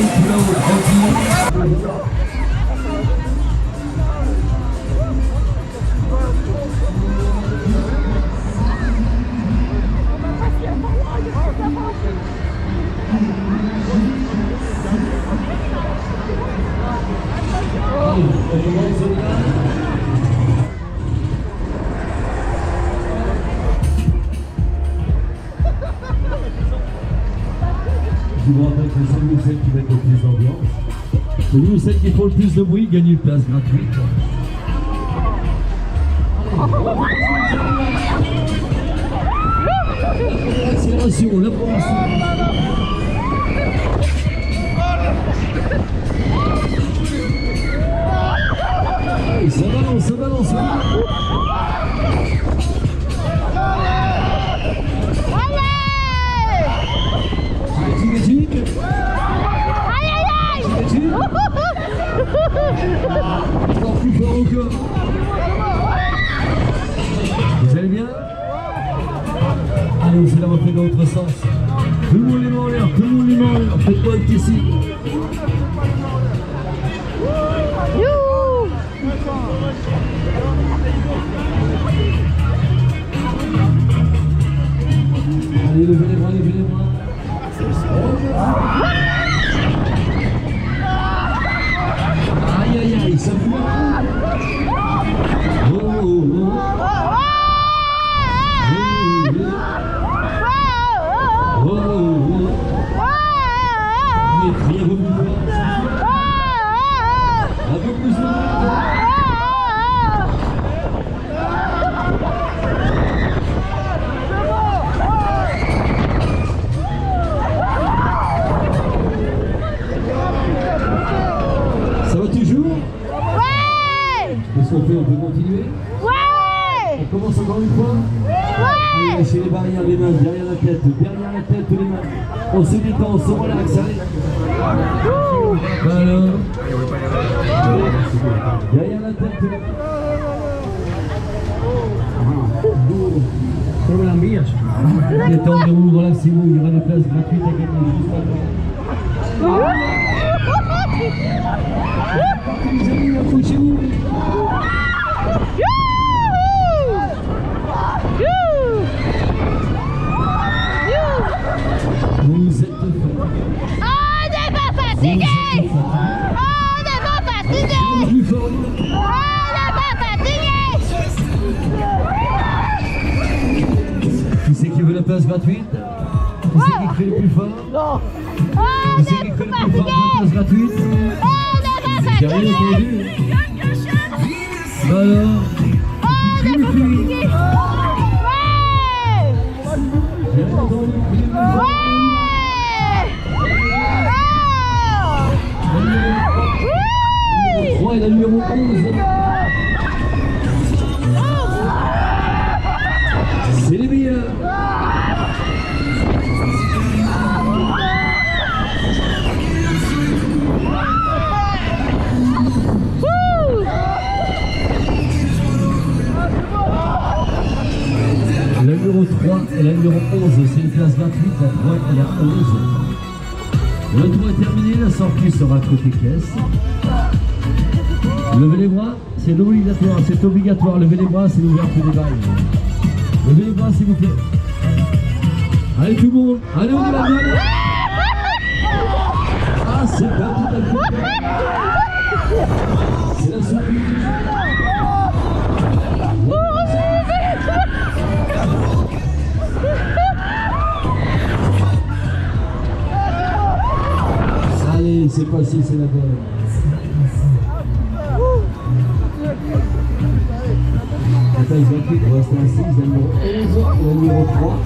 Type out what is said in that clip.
tout là-haut, tranquille. Je vous rappelle que c'est celui ou celle qui va être le plus d'ambiance. Celui ou celle qui font le plus de bruit gagne une place gratuite. L'accélération, la progression. Et ça balance, ça balance. Encore plus fort encore. Vous allez bien? Allez, on fait la refait dans l'autre sens. Tout le monde les mains en l'air, tout le monde les mains en l'air. Faites-moi un petit signe. Allez, levez les bras, levez les bras. Aïe aïe aïe, ça fout. Oh oh oh. Oh oh oh. Mais criez un peu plus fort. Un peu plus fort. Ça va toujours? Ouais! Qu'est-ce qu'on fait? On peut continuer? Ouais! On commence encore une fois? Ouais! Allez, laissez les barrières, les mains derrière la tête, les mains. On se détend, on se relaxe, allez. Voilà. Derrière la tête. Solo la mía. Détendez-vous, relaxez-vous, il y aura des places gratuites à gagner juste avant. Les amis, approchez-vous. Vous êtes On n'est pas fatigué! On n'est pas fatigué! plus fort. On n'est pas fatigué! Qui c'est qui veut la place gratuite? Qui c'est qui crie le plus fort? Non! Qui c'est qui crie le plus fort pour la place gratuite? On n'est J'ai pas rien fatigué! entendu. Alors, On n'est pas fatigué! Ouais! j'ai rien entendu. Criez plus fort. Ouais! 3 et la numéro 11. C'est les meilleurs. La numéro 3 et la numéro 11, c'est une place gratuite, la 3 et la 11. Le tour est terminé, la sortie sera côté caisse. Levez les bras, c'est obligatoire, c'est obligatoire. Levez les bras, c'est l'ouverture des balles. Levez les bras, s'il vous plaît. Allez tout le monde, allez on y va bien. Ah, c'est pas tout à fait. C'est la surprise. Allez, c'est passé, c'est la bonne. La taille gratuite, on reste à 6, la numéro 11, la numéro 3.